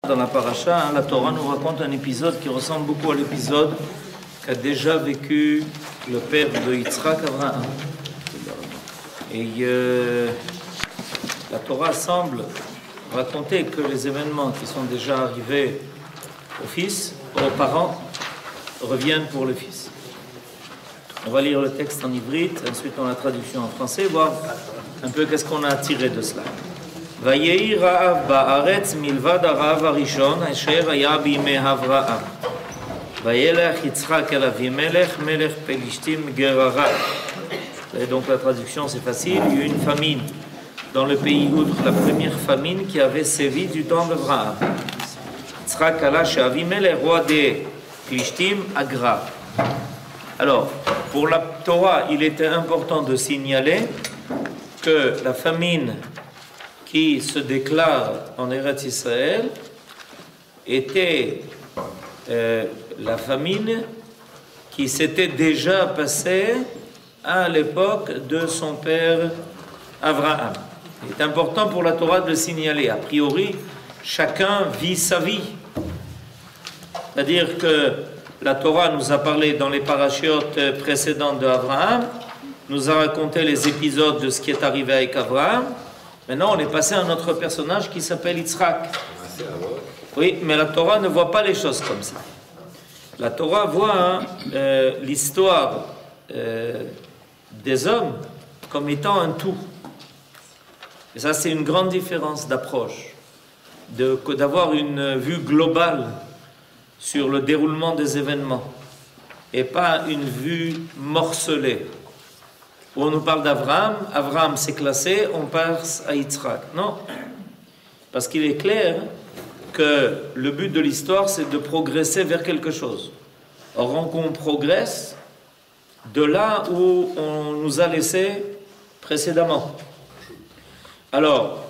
Dans la paracha, la Torah nous raconte un épisode qui ressemble beaucoup à l'épisode qu'a déjà vécu le père de Yitzhak, Abraham. Et la Torah semble raconter que les événements qui sont déjà arrivés aux parents, reviennent pour le fils. On va lire le texte en ivrite, ensuite on la traduction en français, voir un peu qu'est-ce qu'on a tiré de cela. ויהי רעב בארץ מלבד הרעב הראשון אשר היה בימי אברהם. וילך יצחק אל אבימלך מלך פלישתים גררה. Et donc la traduction c'est facile, il y a eu une famine dans le pays outre, la première famine qui avait sévi du temps d'Abraham. Yitzhak alla chez Avimelech, roi des Plishtim, à Gra. Alors, pour la Torah, il était important de signaler que la famine qui se déclare en Eretz Israël était la famine qui s'était déjà passée à l'époque de son père Abraham. Il est important pour la Torah de le signaler. A priori, chacun vit sa vie. C'est-à-dire que la Torah nous a parlé dans les parachiotes précédentes d'Abraham, nous a raconté les épisodes de ce qui est arrivé avec Abraham. Maintenant, on est passé à un autre personnage qui s'appelle Yitzhak. Oui, mais la Torah ne voit pas les choses comme ça. La Torah voit l'histoire des hommes comme étant un tout. Et ça, c'est une grande différence d'approche, que d'avoir une vue globale sur le déroulement des événements et pas une vue morcelée. Où on nous parle d'Abraham, Abraham s'est classé, on passe à Yitzhak. Non, parce qu'il est clair que le but de l'histoire, c'est de progresser vers quelque chose. Or, on progresse de là où on nous a laissé précédemment. Alors,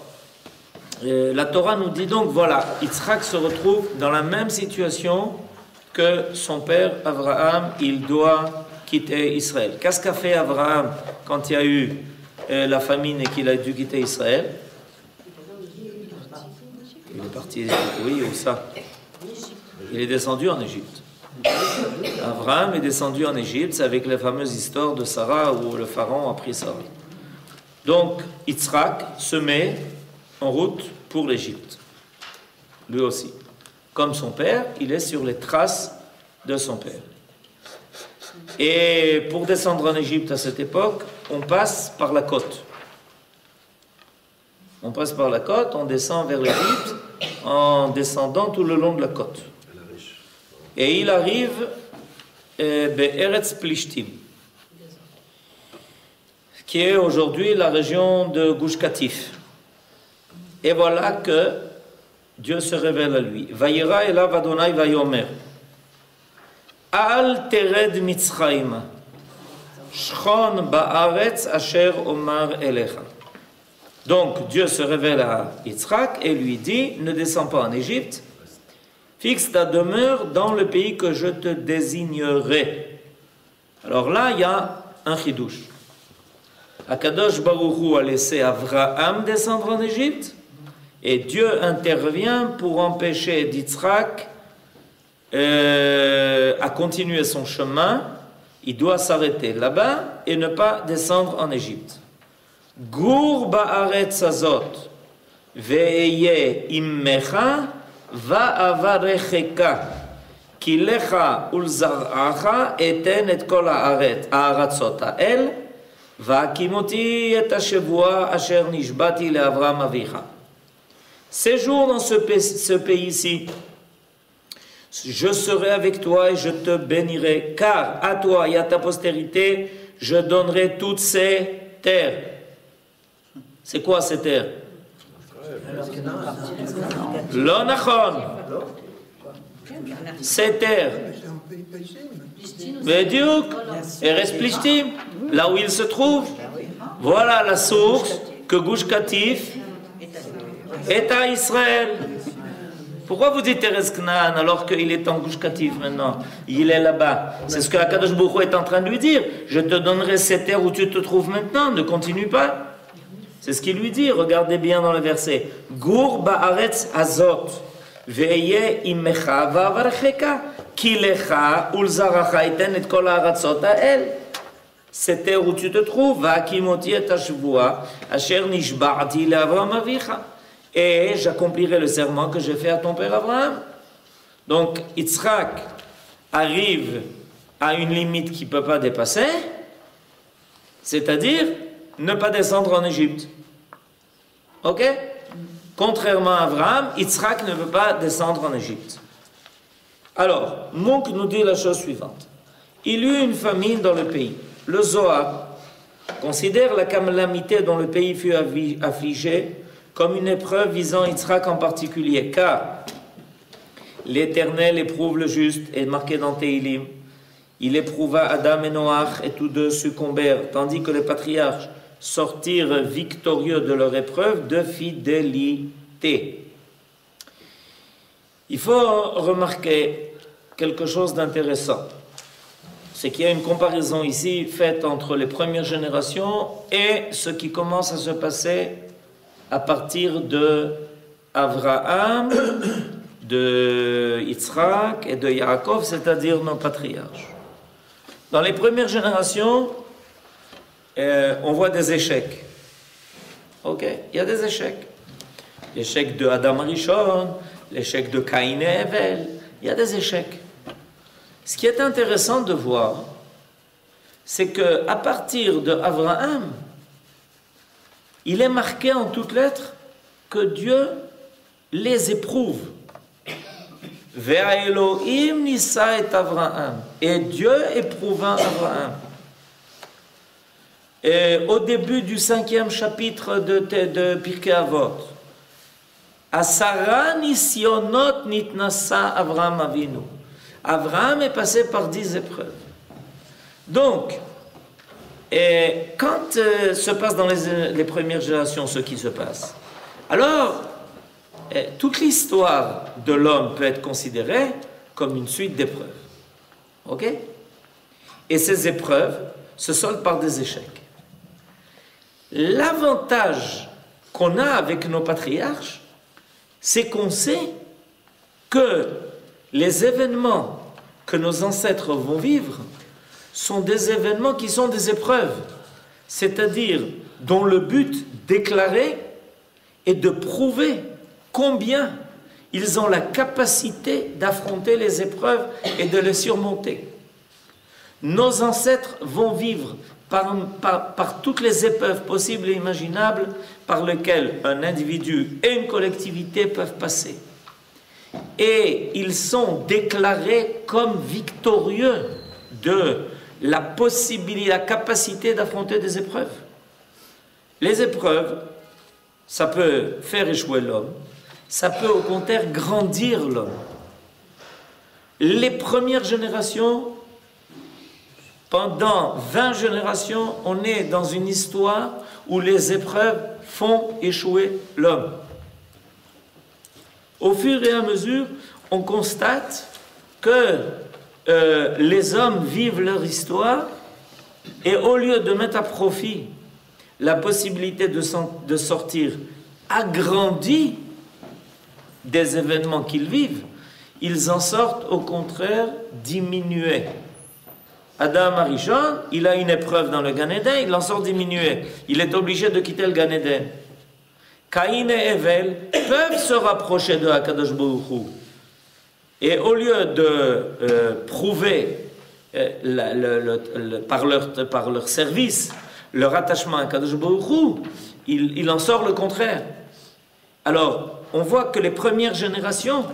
la Torah nous dit donc, voilà, Yitzhak se retrouve dans la même situation que son père Abraham, il doit quitter Israël. Qu'est-ce qu'a fait Abraham quand il y a eu la famine et qu'il a dû quitter Israël? Il est parti, oui, où ça? Il est descendu en Égypte. Abraham est descendu en Égypte, c'est avec les fameuses histoires de Sarah où le pharaon a pris Sarah. Donc, Yitzhak se met en route pour l'Égypte. Lui aussi. Comme son père, il est sur les traces de son père. Et pour descendre en Égypte à cette époque, on passe par la côte. On passe par la côte, on descend vers l'Égypte en descendant tout le long de la côte. Et il arrive Be'eretz Plishtim, qui est aujourd'hui la région de Gush Katif. Et voilà que Dieu se révèle à lui. Vayira elav Adonai vayomer. Al tered Mitzrayim, shchon ba'aretz asher omar elecha. Donc Dieu se révèle à Yitzhak et lui dit, ne descends pas en Égypte, fixe ta demeure dans le pays que je te désignerai. Alors là, il y a un chidouche. Akadosh Baruch Hu a laissé Abraham descendre en Égypte et Dieu intervient pour empêcher Yitzhak à continuer son chemin. Il doit s'arrêter là-bas et ne pas descendre en Égypte. Gur ba'aretz azot ve'eye immecha va'avarecheka ki lecha ulzar'acha eten et kol ha'aratzot ha'el va'akimoti et ha'shavua asher nishbati le'Avraham avicha. Séjourne dans ce pays-ci. Je serai avec toi et je te bénirai, car à toi et à ta postérité, je donnerai toutes ces terres. C'est quoi ces terres? Lo nachon. Ces terres. Bediuk, Eretz Plishtim, là où il se trouve. Voilà la source que Gush Katif est à Israël. Pourquoi vous dites Eretz Knaan alors qu'il est en Gush Katif maintenant? Il est là-bas. C'est ce que Akadosh Baruch Hu est en train de lui dire. Je te donnerai cette terre où tu te trouves maintenant. Ne continue pas. C'est ce qu'il lui dit. Regardez bien dans le verset. Gur ba'aretz azot. Ve'yeh imecha va'avarcheka, ki lecha ulzaracha iten et kol ha'aratzot ha'el. C'est terre où tu te trouves, va'akimoti et hashvua, asher nishba'ati le'Avraham avicha. Et j'accomplirai le serment que j'ai fait à ton père Abraham. Donc, Yitzhak arrive à une limite qu'il ne peut pas dépasser, c'est-à-dire ne pas descendre en Égypte. Ok? Contrairement à Abraham, Yitzhak ne veut pas descendre en Égypte. Alors, Mouk nous dit la chose suivante. Il y eut une famine dans le pays. Le Zohar considère la calamité dont le pays fut affligé comme une épreuve visant Yitzhak en particulier, car l'Éternel éprouve le juste, est marqué dans Tehilim. Il éprouva Adam et Noach et tous deux succombèrent, tandis que les patriarches sortirent victorieux de leur épreuve de fidélité. Il faut remarquer quelque chose d'intéressant. C'est qu'il y a une comparaison ici faite entre les premières générations et ce qui commence à se passer à partir de Abraham, de Yitzhak et de Yaakov, c'est-à-dire nos patriarches. Dans les premières générations, on voit des échecs. Ok, il y a des échecs. L'échec de Adam Rishon, l'échec de Caïn et Hevel, il y a des échecs. Ce qui est intéressant de voir, c'est qu'à partir de Abraham, il est marqué en toutes lettres que Dieu les éprouve. Ve'a Elohim nissa et Abraham. Et Dieu éprouva Abraham. Et au début du 5e chapitre de Pirkei Avot, Asara nisionot nitnasa Abraham Avinu. Abraham est passé par 10 épreuves. Donc, quand se passe dans les premières générations ce qui se passe, alors toute l'histoire de l'homme peut être considérée comme une suite d'épreuves. Ok? Et ces épreuves se soldent par des échecs. L'avantage qu'on a avec nos patriarches, c'est qu'on sait que les événements que nos ancêtres vont vivre sont des événements qui sont des épreuves, c'est-à-dire dont le but déclaré est de prouver combien ils ont la capacité d'affronter les épreuves et de les surmonter. Nos ancêtres vont vivre par toutes les épreuves possibles et imaginables par lesquelles un individu et une collectivité peuvent passer. Et ils sont déclarés comme victorieux de la possibilité, la capacité d'affronter des épreuves. Les épreuves, ça peut faire échouer l'homme, ça peut au contraire grandir l'homme. Les premières générations, pendant 20 générations, on est dans une histoire où les épreuves font échouer l'homme. Au fur et à mesure, on constate que les hommes vivent leur histoire et au lieu de mettre à profit la possibilité de sortir agrandis des événements qu'ils vivent, ils en sortent au contraire diminués. Adam Arishon, il a une épreuve dans le Gan Eden, il en sort diminué. Il est obligé de quitter le Gan Eden. Caïn et Hevel peuvent se rapprocher de Akadosh Baruch Hu. Et au lieu de prouver par leur service leur attachement à Akadosh Baruch Hu, il en sort le contraire. Alors, on voit que les premières générations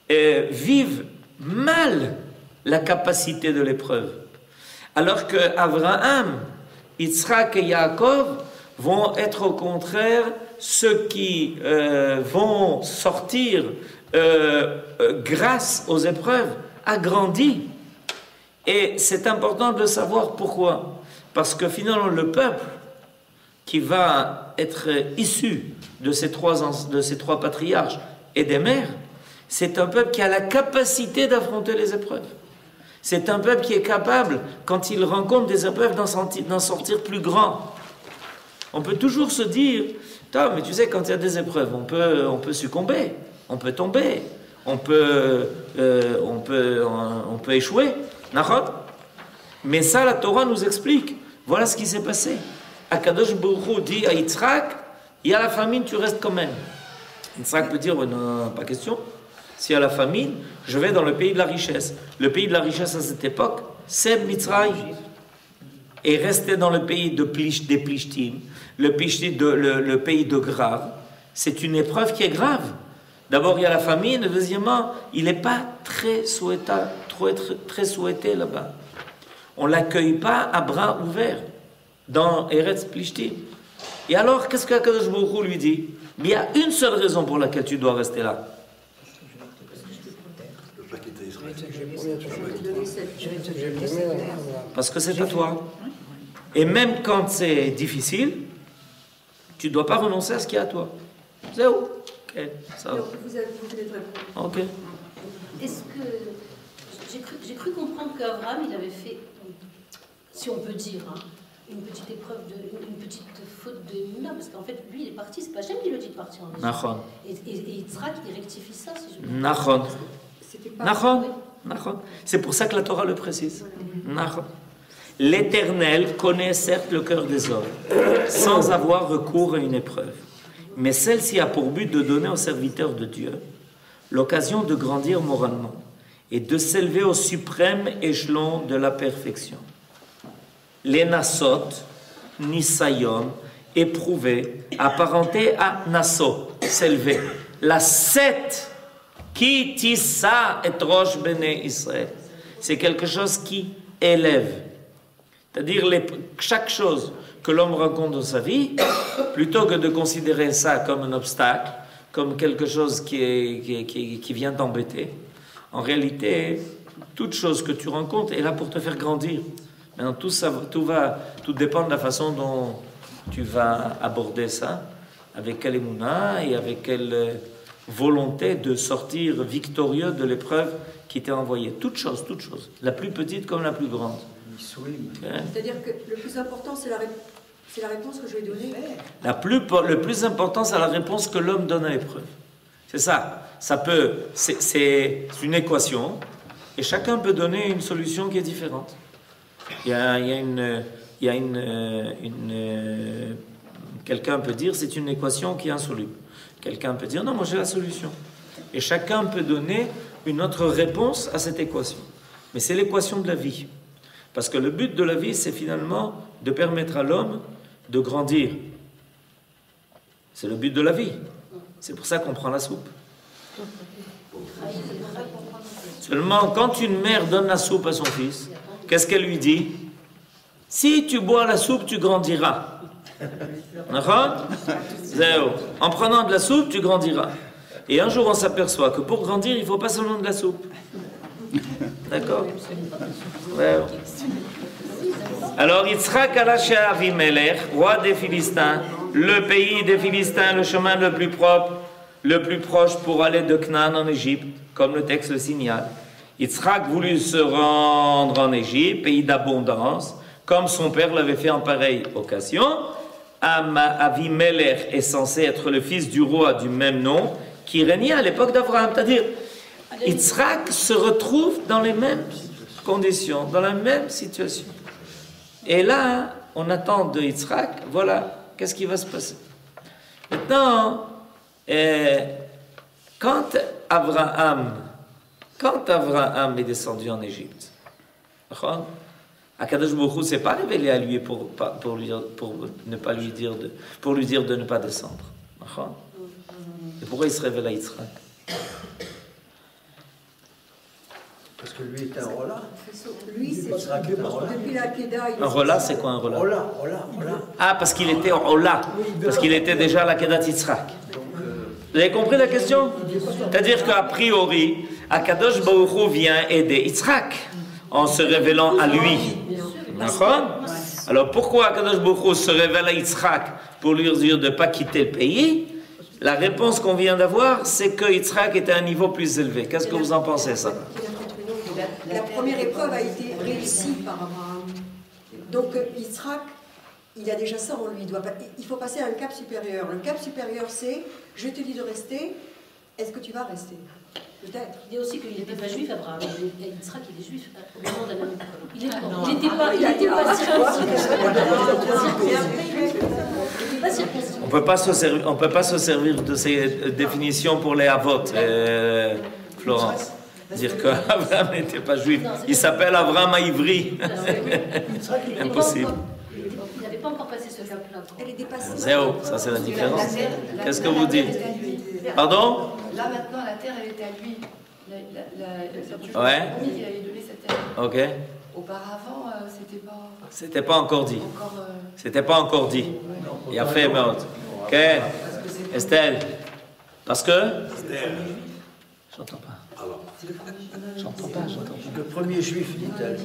vivent mal la capacité de l'épreuve. Alors que Abraham, Yitzhak et Yaakov vont être au contraire ceux qui vont sortir grâce aux épreuves, agrandis. Et c'est important de savoir pourquoi. Parce que finalement, le peuple qui va être issu de ces trois patriarches et des mères, c'est un peuple qui a la capacité d'affronter les épreuves. C'est un peuple qui est capable, quand il rencontre des épreuves, d'en sortir plus grand. On peut toujours se dire, mais tu sais, quand il y a des épreuves, on peut succomber. on peut tomber, on peut échouer. Mais ça, la Torah nous explique. Voilà ce qui s'est passé. Akadosh Baruch Hu dit à Yitzhak, il y a la famine, tu restes quand même. Yitzhak peut dire, non, pas question. S'il y a la famine, je vais dans le pays de la richesse. Le pays de la richesse à cette époque, c'est Mitzrayim. Et rester dans le pays des Plishtim, le pays de grave, c'est une épreuve qui est grave. D'abord, il y a la famine, et deuxièmement, il n'est pas très souhaité là-bas. On ne l'accueille pas à bras ouverts dans Eretz Plishtim. Et alors, qu'est-ce qu'Akadosh Baruch Hu lui dit? Il y a une seule raison pour laquelle tu dois rester là. Parce que c'est à toi. Et même quand c'est difficile, tu ne dois pas renoncer à ce qui est à toi. C'est où? Ok, ça va. Vous venez de répondre. Ok. Est-ce que j'ai cru comprendre qu'Abraham, il avait fait, si on peut dire, une petite épreuve une petite faute de Mouna, parce qu'en fait, lui, il est parti, c'est pas Hachem qui lui dit de partir en Égypte. Et Yitzhak, il rectifie ça, si je me trompe. C'est pour ça que la Torah le précise. L'Éternel connaît certes le cœur des hommes, sans avoir recours à une épreuve. Mais celle-ci a pour but de donner aux serviteurs de Dieu l'occasion de grandir moralement et de s'élever au suprême échelon de la perfection. Les Nassot, Nisayon, éprouvé, apparenté à Nassau, s'élever. La 7, qui tissa et roche béné Israël. C'est quelque chose qui élève. C'est-à-dire chaque chose que l'homme rencontre dans sa vie, plutôt que de considérer ça comme un obstacle, comme quelque chose qui vient t'embêter, en réalité, toute chose que tu rencontres est là pour te faire grandir. Maintenant, tout dépend de la façon dont tu vas aborder ça, avec quelle émouna et avec quelle volonté de sortir victorieux de l'épreuve qui t'est envoyée. Toute chose, la plus petite comme la plus grande. Okay. C'est-à-dire que le plus important, c'est la réponse que je vais donner. Le plus important, c'est la réponse que l'homme donne à l'épreuve. C'est ça. C'est une équation, et chacun peut donner une solution qui est différente. Quelqu'un peut dire c'est une équation qui est insoluble. Quelqu'un peut dire non, moi j'ai la solution. Et chacun peut donner une autre réponse à cette équation. Mais c'est l'équation de la vie. Parce que le but de la vie, c'est finalement de permettre à l'homme de grandir. C'est le but de la vie. C'est pour ça qu'on prend la soupe. Seulement, quand une mère donne la soupe à son fils, qu'est-ce qu'elle lui dit? Si tu bois la soupe, tu grandiras. En prenant de la soupe, tu grandiras. Et un jour, on s'aperçoit que pour grandir, il ne faut pas seulement de la soupe. D'accord? Ouais. Alors, Yitzhak Alacha Avimelech, roi des Philistins, le pays des Philistins, le chemin le plus propre, le plus proche pour aller de Canaan en Égypte, comme le texte le signale. Yitzhak voulut se rendre en Égypte, pays d'abondance, comme son père l'avait fait en pareille occasion. Avimelech est censé être le fils du roi du même nom qui régnait à l'époque d'Abraham. C'est-à-dire, Yitzhak se retrouve dans les mêmes conditions, dans la même situation. Et là, on attend de Yitzhak, voilà, qu'est-ce qui va se passer. Maintenant, quand Abraham est descendu en Égypte, Akadosh Baruch Hu s'est pas révélé à lui pour lui dire de ne pas descendre. Et pourquoi il se révèle à Yitzhak? Parce que lui était un Rola. Lui, c'est depuis la Kedah. Un Rola, c'est quoi un Rola? Rola. Ah, parce qu'il était Rola. Parce qu'il était déjà à la Kedah Yitzhak. Vous avez compris la question? C'est-à-dire qu'a priori, Akadosh Baruch Hu vient aider Yitzhak en se révélant à lui. D'accord? Alors pourquoi Akadosh Baruch Hu se révèle à Yitzhak pour lui dire de ne pas quitter le pays? La réponse qu'on vient d'avoir, c'est que Yitzhak était à un niveau plus élevé. Qu'est-ce que vous en pensez, ça? La première épreuve a été réussie par Abraham. Donc Yitzhak, il a déjà ça en lui. Il faut passer à un cap supérieur. Le cap supérieur, c'est, je te dis de rester, Est-ce que tu vas rester? Peut-être. Il dit aussi qu'il n'était pas juif, Abraham. Yitzhak, il est juif au moment de la même école. Il n'était pas circoncis. On peut pas se servir de ces définitions pour les Avot, Florence. Dire qu'Abraham n'était pas juif. Il s'appelle Abraham à Ivry. Impossible. Il n'avait pas encore passé ce cap-là. Elle est dépassée. Zéro, ça c'est la différence. Qu'est-ce que vous dites? Pardon? Là maintenant, la terre, elle était à lui. Ouais. Il avait donné sa terre. Ok. Auparavant, C'était pas encore dit. C'était pas encore dit. Il a fait mort. Ok. Estelle. Parce que? J'entends pas. J'entends pas. Le premier juif, dit-elle.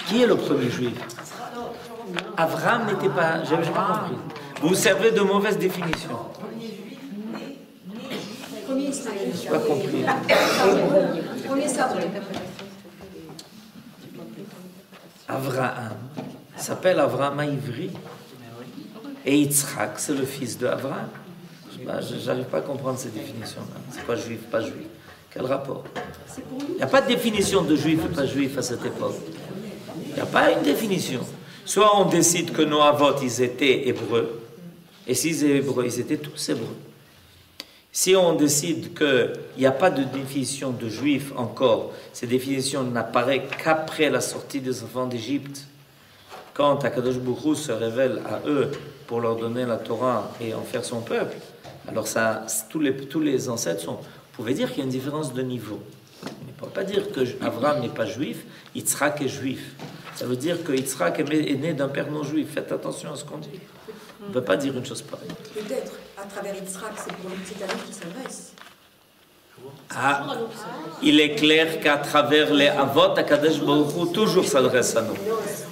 Qui est le premier juif? Abraham n'était pas. J'ai pas compris. Vous servez de mauvaise définition. Premier Israël. Je n'ai pas compris. Premier Sabre. Abraham s'appelle Abraham à Ivry. Et Yitzhak, c'est le fils de Abraham. Je n'arrive pas à comprendre ces définitions-là. C'est pas juif, pas juif. Quel rapport? Il n'y a pas de définition de juif et pas juif à cette époque. Il n'y a pas une définition. Soit on décide que nos avots, ils étaient hébreux. Et s'ils étaient hébreux, ils étaient tous hébreux. Si on décide qu'il n'y a pas de définition de juif encore, cette définition n'apparaît qu'après la sortie des enfants d'Égypte, quand Akadosh Baruch Hu se révèle à eux pour leur donner la Torah et en faire son peuple, alors ça, tous les ancêtres sont... Vous pouvez dire qu'il y a une différence de niveau. On ne peut pas dire que Abraham n'est pas juif, Yitzhak est juif. Ça veut dire que Yitzhak est né d'un père non juif. Faites attention à ce qu'on dit. On ne peut pas dire une chose pareille. Peut-être, à travers Yitzhak, c'est pour le petit ami qui s'adresse. Ah, il est clair qu'à travers les Avot, Akadosh Baruch Hu toujours s'adresse à nous.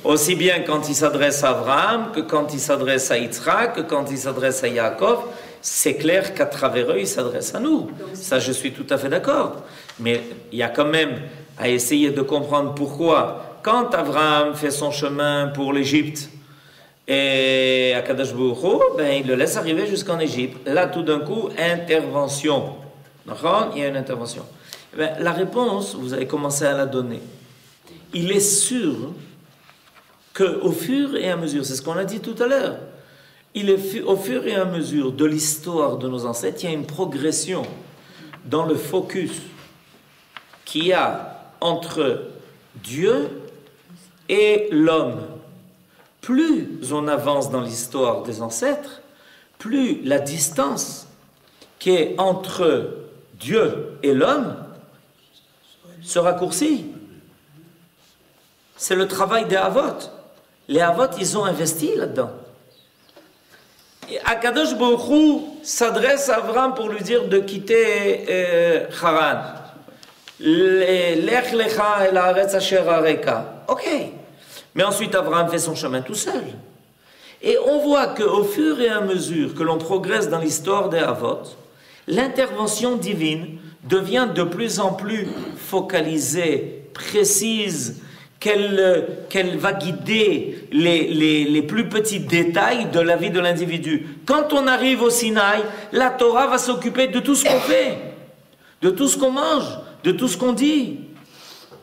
Aussi bien quand il s'adresse à Abraham, que quand il s'adresse à Yitzhak, que quand il s'adresse à Yaakov. C'est clair qu'à travers eux, il s'adresse à nous. Ça, je suis tout à fait d'accord. Mais il y a quand même à essayer de comprendre pourquoi. Quand Abraham fait son chemin pour l'Égypte, et Akadosh Baruch Hu, il le laisse arriver jusqu'en Égypte. Là, tout d'un coup, intervention. Il y a une intervention. La réponse, vous avez commencé à la donner. Il est sûr qu'au fur et à mesure, c'est ce qu'on a dit tout à l'heure, au fur et à mesure de l'histoire de nos ancêtres, il y a une progression dans le focus qu'il y a entre Dieu et l'homme. Plus on avance dans l'histoire des ancêtres, plus la distance qui est entre Dieu et l'homme se raccourcit. C'est le travail des Havot. Les Havot, ils ont investi là-dedans. Akadosh Baruch Hu s'adresse à Abraham pour lui dire de quitter Haran. Lech lecha el haaretz asher areka. Ok. Mais ensuite, Abraham fait son chemin tout seul. Et on voit qu'au fur et à mesure que l'on progresse dans l'histoire des Havot, l'intervention divine devient de plus en plus focalisée, précise, qu'elle va guider les plus petits détails de la vie de l'individu. Quand on arrive au Sinaï, la Torah va s'occuper de tout ce qu'on fait, de tout ce qu'on mange, de tout ce qu'on dit.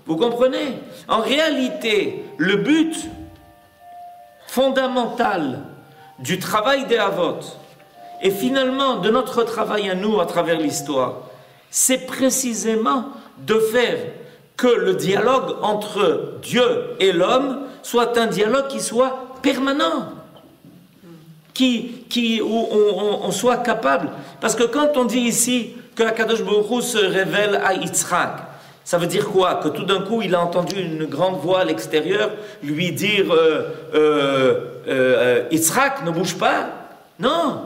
Vous comprenez? En réalité, le but fondamental du travail des Havot et finalement de notre travail à nous à travers l'histoire, c'est précisément de faire que le dialogue entre Dieu et l'homme soit un dialogue qui soit permanent, où on soit capable. Parce que quand on dit ici que Akadosh Baruch Hu se révèle à Yitzhak, ça veut dire quoi? Que tout d'un coup il a entendu une grande voix à l'extérieur lui dire Yitzhak, ne bouge pas. Non,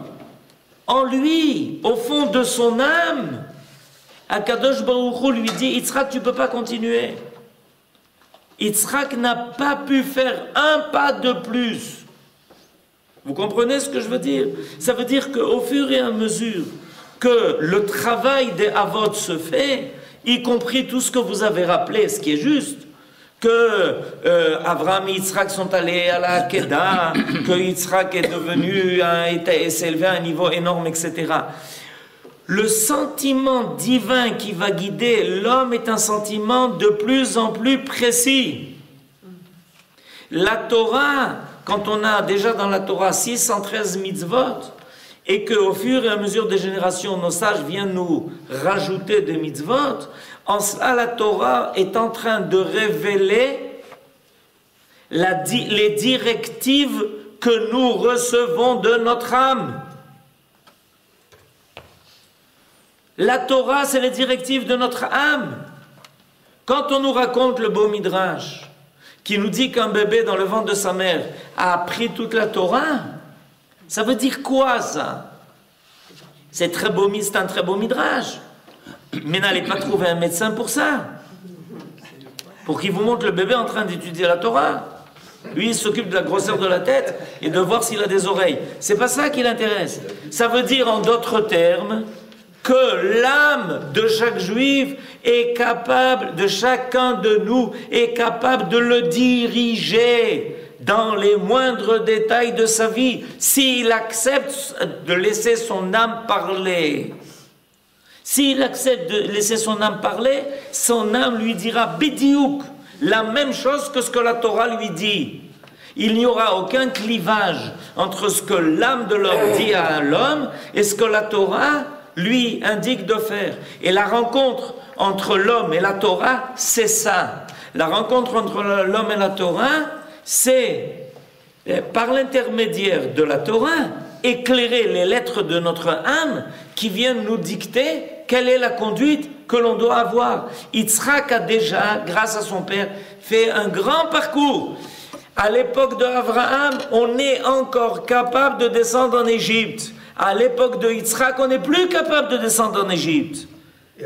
en lui, au fond de son âme, Akadosh Baruch Hu lui dit, Yitzhak, tu ne peux pas continuer. Yitzhak n'a pas pu faire un pas de plus. Vous comprenez ce que je veux dire? Ça veut dire qu'au fur et à mesure que le travail des Havot se fait, y compris tout ce que vous avez rappelé, ce qui est juste, que Abraham et Yitzhak sont allés à la Kedah, que Yitzhak est devenu, s'est élevé à un niveau énorme, etc. Le sentiment divin qui va guider l'homme est un sentiment de plus en plus précis. La Torah, quand on a déjà dans la Torah 613 mitzvot, et qu'au fur et à mesure des générations, nos sages viennent nous rajouter des mitzvot, en cela la Torah est en train de révéler les directives que nous recevons de notre âme. La Torah, c'est les directives de notre âme. Quand on nous raconte le beau Midrash, qui nous dit qu'un bébé dans le ventre de sa mère a appris toute la Torah, ça veut dire quoi ça? C'est un très beau Midrash. Mais n'allez pas trouver un médecin pour ça. Pour qu'il vous montre le bébé en train d'étudier la Torah. Lui, il s'occupe de la grosseur de la tête et de voir s'il a des oreilles. C'est pas ça qui l'intéresse. Ça veut dire en d'autres termes que l'âme de chaque juif est capable, de chacun de nous, est capable de le diriger dans les moindres détails de sa vie, s'il accepte de laisser son âme parler. S'il accepte de laisser son âme parler, son âme lui dira bidiouk, la même chose que ce que la Torah lui dit. Il n'y aura aucun clivage entre ce que l'âme de l'homme dit à l'homme et ce que la Torah lui indique de faire. Et la rencontre entre l'homme et la Torah, c'est ça. La rencontre entre l'homme et la Torah, c'est, par l'intermédiaire de la Torah, éclairer les lettres de notre âme qui viennent nous dicter quelle est la conduite que l'on doit avoir. Yitzhak a déjà, grâce à son père, fait un grand parcours. À l'époque d'Abraham, on est encore capable de descendre en Égypte. À l'époque de Yitzhak, on n'est plus capable de descendre en Égypte.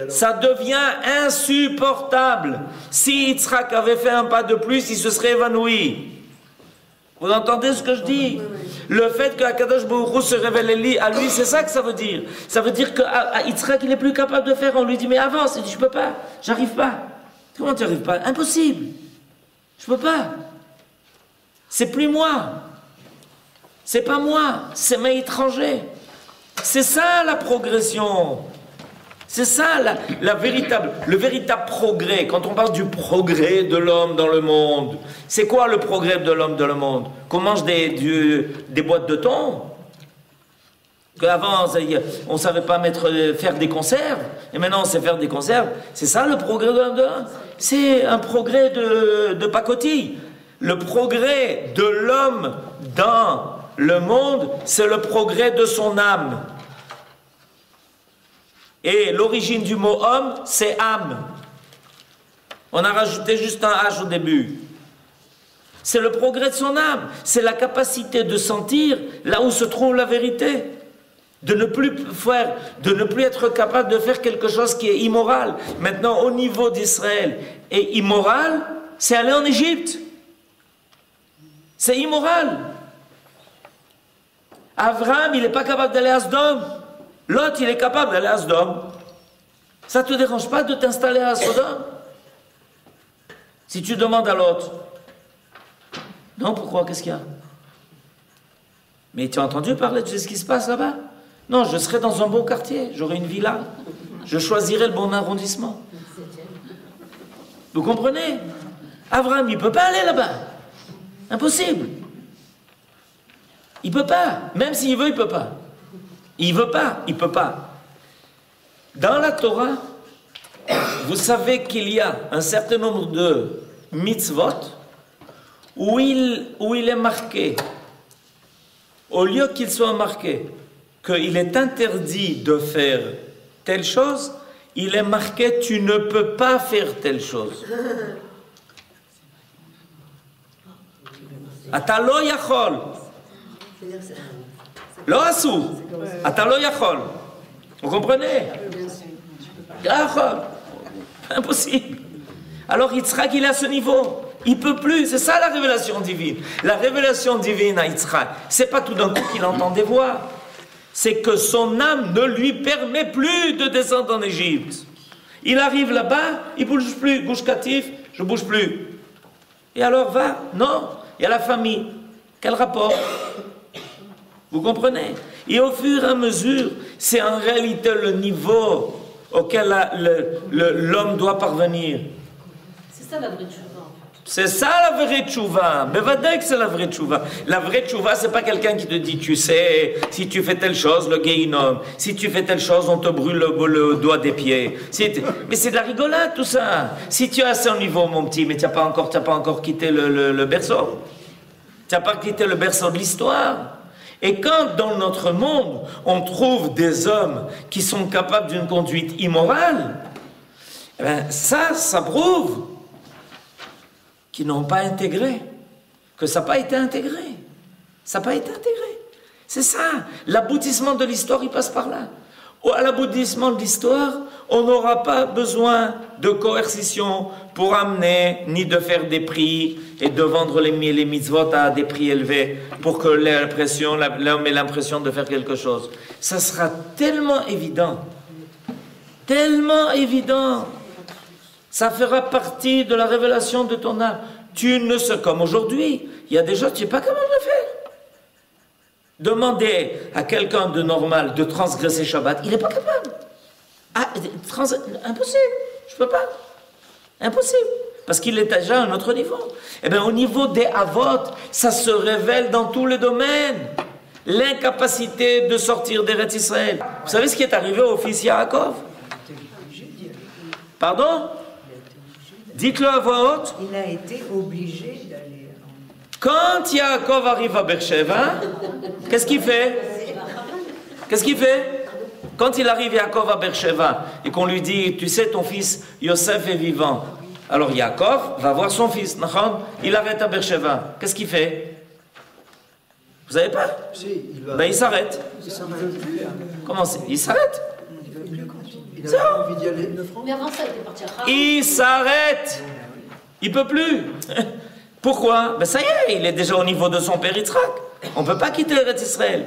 Ça devient insupportable. Si Yitzhak avait fait un pas de plus, il se serait évanoui. Vous entendez ce que je dis? Le fait qu'Akadosh Baruch Hu se révèle à lui, c'est ça que ça veut dire. Ça veut dire qu'à Yitzhak, il n'est plus capable de faire. On lui dit, mais avance. Il dit, je peux pas, j'arrive pas. Comment tu n'arrives pas? Impossible. Je peux pas. C'est plus moi. C'est pas moi. C'est mes étrangers. C'est ça la progression. C'est ça le véritable progrès. Quand on parle du progrès de l'homme dans le monde, c'est quoi le progrès de l'homme dans le monde? Qu'on mange des boîtes de thon? Qu'avant, on ne savait pas faire des conserves, et maintenant on sait faire des conserves. C'est ça le progrès de l'homme? C'est un progrès de pacotille. Le progrès de l'homme dans le monde, c'est le progrès de son âme. Et l'origine du mot homme, c'est âme. On a rajouté juste un H au début. C'est le progrès de son âme. C'est la capacité de sentir là où se trouve la vérité. De ne plus être capable de faire quelque chose qui est immoral. Maintenant, au niveau d'Israël, et immoral, c'est aller en Égypte. C'est immoral. Abraham, il n'est pas capable d'aller à Sodome. L'autre, il est capable d'aller à Sodome. Ça ne te dérange pas de t'installer à Sodome? Si tu demandes à l'autre, non, pourquoi? Qu'est-ce qu'il y a? Mais tu as entendu parler de ce qui se passe là-bas? Non, je serai dans un bon quartier, j'aurai une villa, je choisirai le bon arrondissement. Vous comprenez? Abraham, il ne peut pas aller là-bas. Impossible. Il ne peut pas. Même s'il veut, il ne peut pas. Il ne veut pas, il ne peut pas. Dans la Torah, vous savez qu'il y a un certain nombre de mitzvot où il est marqué, au lieu qu'il soit marqué qu'il est interdit de faire telle chose, il est marqué tu ne peux pas faire telle chose. Ata lo yachol. Lo asu. Ata lo yachol. Vous comprenez? Impossible. Alors Yitzhak, il est à ce niveau. Il ne peut plus. C'est ça la révélation divine. La révélation divine à Yitzhak, c'est pas tout d'un coup qu'il entend des voix. C'est que son âme ne lui permet plus de descendre en Égypte. Il arrive là-bas, il ne bouge plus. Gouche Katif, je ne bouge plus. Et alors va? Non. Il y a la famille. Quel rapport? Vous comprenez? Et au fur et à mesure, c'est en réalité le niveau auquel l'homme doit parvenir. C'est ça la vraie tchouva. C'est ça la vraie tchouva. Bevadek, c'est la vraie tchouva. La vraie tchouva, c'est pas quelqu'un qui te dit, tu sais, si tu fais telle chose, le guéhinom. Si tu fais telle chose, on te brûle le doigt des pieds. Mais c'est de la rigolade, tout ça. Si tu es à ce niveau, mon petit, mais tu n'as pas encore quitté le berceau. Tu n'as pas quitté le berceau de l'histoire. Et quand dans notre monde, on trouve des hommes qui sont capables d'une conduite immorale, eh bien, ça prouve qu'ils n'ont pas intégré, que ça n'a pas été intégré. Ça n'a pas été intégré. C'est ça. L'aboutissement de l'histoire, il passe par là. À l'aboutissement de l'histoire, on n'aura pas besoin de coercition pour amener, ni de faire des prix et de vendre les mitzvot à des prix élevés pour que l'homme ait l'impression de faire quelque chose. Ça sera tellement évident. Tellement évident. Ça fera partie de la révélation de ton âme. Tu ne sais, comme aujourd'hui, il y a des choses que tu n'es pas capable de faire. Demander à quelqu'un de normal de transgresser Shabbat, il n'est pas capable. Impossible. Je ne peux pas. Impossible. Parce qu'il est déjà à un autre niveau. Eh bien, au niveau des Avot, ça se révèle dans tous les domaines. L'incapacité de sortir d'Eretz Israël. Vous savez ce qui est arrivé au fils Yaakov? Pardon? Dites-le à voix haute. Il a été obligé d'aller. Quand Yaakov arrive à Beersheba, qu'est-ce qu'il fait? Qu'est-ce qu'il fait? Quand il arrive Yaakov à Beersheba et qu'on lui dit, tu sais, ton fils Yosef est vivant. Alors Yaakov va voir son fils. Il arrête à Beersheba. Qu'est-ce qu'il fait? Vous savez pas? Ben, il s'arrête. Comment c'est? Il s'arrête. Il a envie d'y aller. Mais avant ça, il était parti à Haran. Il s'arrête. Il peut plus. Pourquoi? Ben ça y est, il est déjà au niveau de son père Yitzhak. On ne peut pas quitter l'Eretz Israël.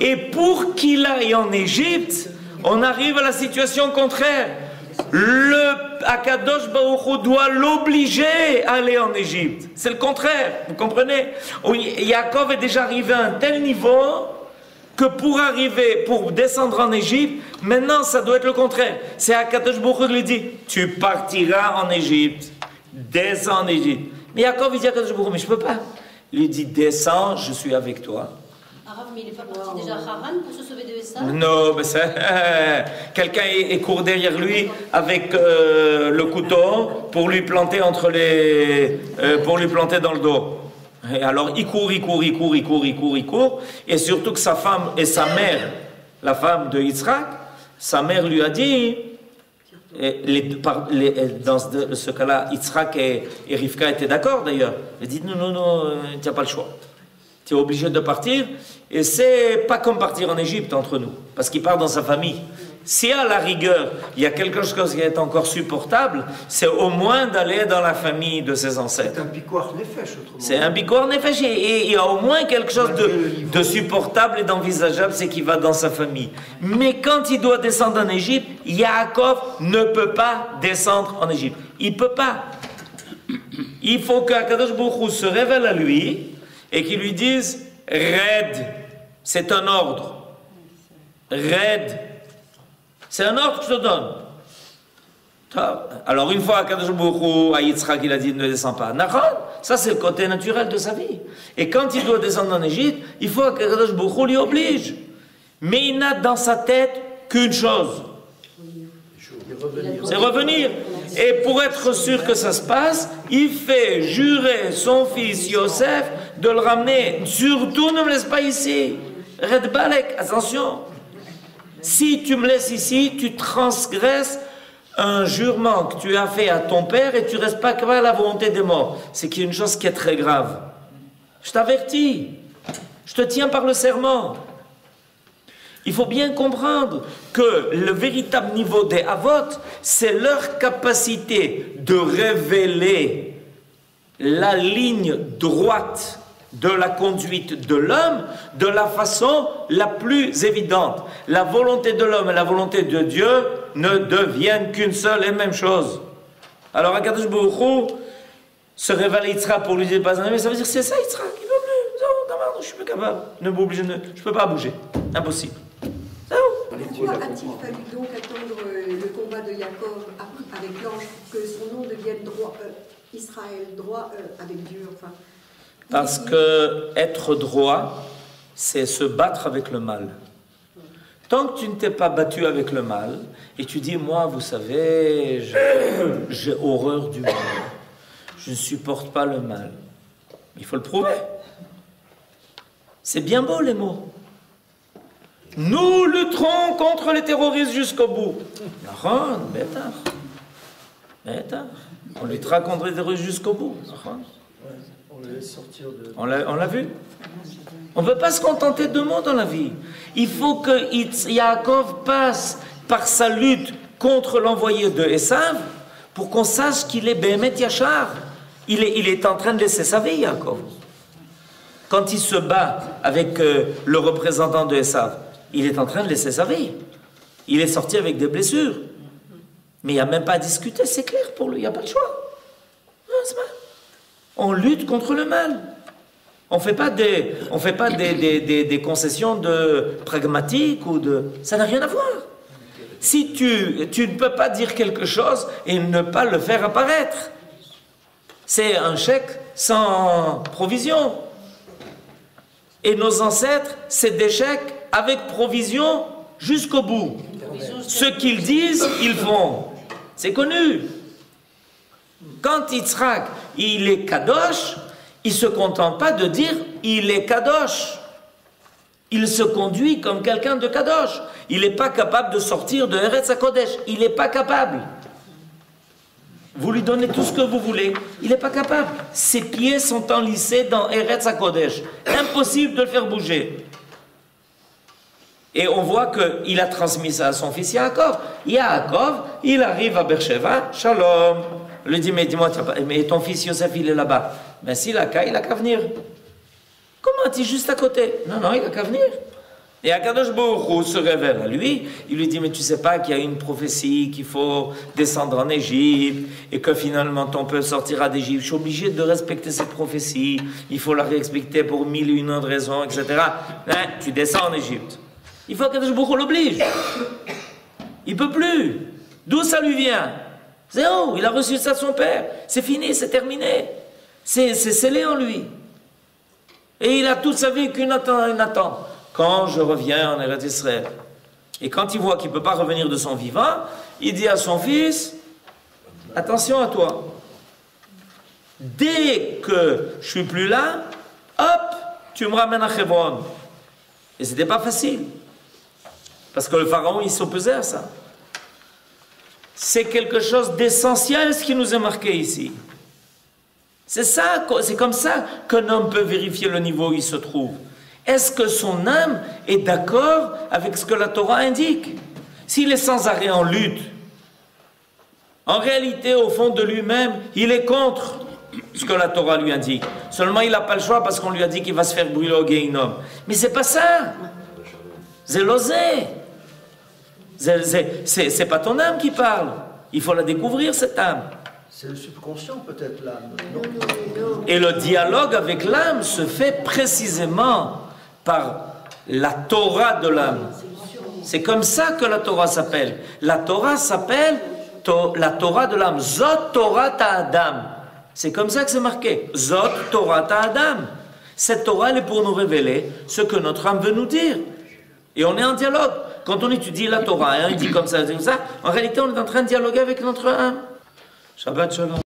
Et pour qu'il aille en Égypte, on arrive à la situation contraire. Le Akadosh Baruch Hu doit l'obliger à aller en Égypte. C'est le contraire, vous comprenez? Yaakov est déjà arrivé à un tel niveau que pour descendre en Égypte, maintenant ça doit être le contraire. C'est Akadosh Baruch Hu qui lui dit, tu partiras en Égypte, descends en Égypte. Mais Yaakov il dit à Akadosh Baruch Hu, mais je ne peux pas. Il lui dit, descends, je suis avec toi. Arav, mais il n'est pas parti déjà à Haran pour se sauver de Esav? Non, mais quelqu'un est court derrière lui avec le couteau pour lui planter pour lui planter dans le dos. Et alors il court, et surtout que sa femme et sa mère, la femme de Yitzhak, sa mère lui a dit, dans ce cas-là, Yitzhak et Rivka étaient d'accord d'ailleurs. Elle dit non, tu n'as pas le choix. Tu es obligé de partir, et c'est pas comme partir en Égypte entre nous, parce qu'il part dans sa famille. Si à la rigueur, il y a quelque chose qui est encore supportable, c'est au moins d'aller dans la famille de ses ancêtres. C'est un piquoir nefesh, autrement. C'est un piquoir nefesh, et il y a au moins quelque chose de supportable et d'envisageable, c'est qu'il va dans sa famille. Mais quand il doit descendre en Égypte, Yaakov ne peut pas descendre en Égypte. Il ne peut pas. Il faut qu'Akadosh Baruch Hu se révèle à lui, et qu'il lui dise, raide, c'est un ordre. Raide. C'est un ordre que je te donne. Alors une fois Akadosh Baruch Hu, à Yitzhak, il a dit ne descends pas. Ça c'est le côté naturel de sa vie. Et quand il doit descendre en Égypte, il faut qu'Akadosh Baruch Hu lui oblige. Mais il n'a dans sa tête qu'une chose. C'est revenir. Et pour être sûr que ça se passe, il fait jurer son fils Yosef de le ramener. Surtout ne me laisse pas ici. Red Balek, attention. Si tu me laisses ici, tu transgresses un jurement que tu as fait à ton père et tu ne respectes pas la volonté des morts. C'est qu'il y a une chose qui est très grave. Je t'avertis. Je te tiens par le serment. Il faut bien comprendre que le véritable niveau des Avot, c'est leur capacité de révéler la ligne droite de la conduite de l'homme de la façon la plus évidente. La volonté de l'homme et la volonté de Dieu ne deviennent qu'une seule et même chose. Alors Akadosh Baruch Hu se révèle à Yitzhak pour lui dire, mais ça veut dire c'est ça Yitzhak, il ne veut plus, je suis plus capable. Ne m'oblige, je peux pas bouger. Impossible. Pourquoi a-t-il fallu donc attendre le combat de Yaakov avec l'ange que son nom devienne droit, Israël, droit avec Dieu, enfin. Parce que être droit, c'est se battre avec le mal. Tant que tu ne t'es pas battu avec le mal, et tu dis, moi, vous savez, j'ai horreur du mal. Je ne supporte pas le mal. Il faut le prouver. C'est bien beau les mots. Nous lutterons contre les terroristes jusqu'au bout. On luttera contre les terroristes jusqu'au bout. On l'a vu. On ne peut pas se contenter de mots dans la vie. Il faut que Yaakov passe par sa lutte contre l'envoyé de Esav pour qu'on sache qu'il est Béhémet Yachar. Il est en train de laisser sa vie, Yaakov. Quand il se bat avec le représentant de Esav, il est en train de laisser sa vie. Il est sorti avec des blessures. Mais il n'y a même pas à discuter, c'est clair pour lui, il n'y a pas de choix. Non, c'est pas. On lutte contre le mal. On ne fait pas des concessions de pragmatiques ou de... Ça n'a rien à voir. Si tu ne peux pas dire quelque chose et ne pas le faire apparaître, c'est un chèque sans provision. Et nos ancêtres, c'est des chèques avec provision jusqu'au bout. Ce qu'ils disent, ils font. C'est connu. Quand Yitzhak, il est kadosh, il ne se contente pas de dire il est kadosh. Il se conduit comme quelqu'un de kadosh. Il n'est pas capable de sortir de Eretz HaKodesh. Il n'est pas capable. Vous lui donnez tout ce que vous voulez. Il n'est pas capable. Ses pieds sont enlissés dans Eretz HaKodesh. Impossible de le faire bouger. Et on voit qu'il a transmis ça à son fils Yaakov. Yaakov, il arrive à Beersheva, Shalom. Il lui dit, mais dis-moi, mais ton fils Yosef, il est là-bas. Ben s'il a qu'à venir. Comment? Tu es juste à côté. Non, il a qu'à venir. Et Akadosh Baruch Hu se révèle à lui. Il lui dit, mais tu sais pas qu'il y a une prophétie qu'il faut descendre en Égypte et que finalement ton peuple sortira d'Égypte. Je suis obligé de respecter cette prophétie. Il faut la respecter pour 1001 autres raisons, etc. Hein, tu descends en Égypte. Il faut qu'Akadosh Baruch Hu l'oblige. Il peut plus. D'où ça lui vient? Zéro. Il a reçu ça de son père. C'est fini, c'est terminé. C'est scellé en lui. Et il a toute sa vie qu'une attend. Quand je reviens en Eretz Israël. Et quand il voit qu'il ne peut pas revenir de son vivant, il dit à son fils, attention à toi. Dès que je suis plus là, hop, tu me ramènes à Hebron. Et c'était pas facile. Parce que le pharaon, il s'opposait à ça. C'est quelque chose d'essentiel ce qui nous est marqué ici. C'est ça, c'est comme ça qu'un homme peut vérifier le niveau où il se trouve. Est-ce que son âme est d'accord avec ce que la Torah indique? S'il est sans arrêt en lutte, en réalité, au fond de lui-même, il est contre ce que la Torah lui indique. Seulement, il n'a pas le choix parce qu'on lui a dit qu'il va se faire brûler au Guéhinom. Mais c'est pas ça. C'est l'osé. C'est pas ton âme qui parle. Il faut la découvrir, cette âme. C'est le subconscient, peut-être, l'âme. Et le dialogue avec l'âme se fait précisément par la Torah de l'âme. C'est comme ça que la Torah s'appelle. La Torah s'appelle la Torah de l'âme. Zot Torah Ta'adam. C'est comme ça que c'est marqué. Zot Torah Ta'adam. Cette Torah, elle est pour nous révéler ce que notre âme veut nous dire. Et on est en dialogue. Quand on étudie la Torah, hein, il dit comme ça, en réalité, on est en train de dialoguer avec notre âme. Shabbat Shalom.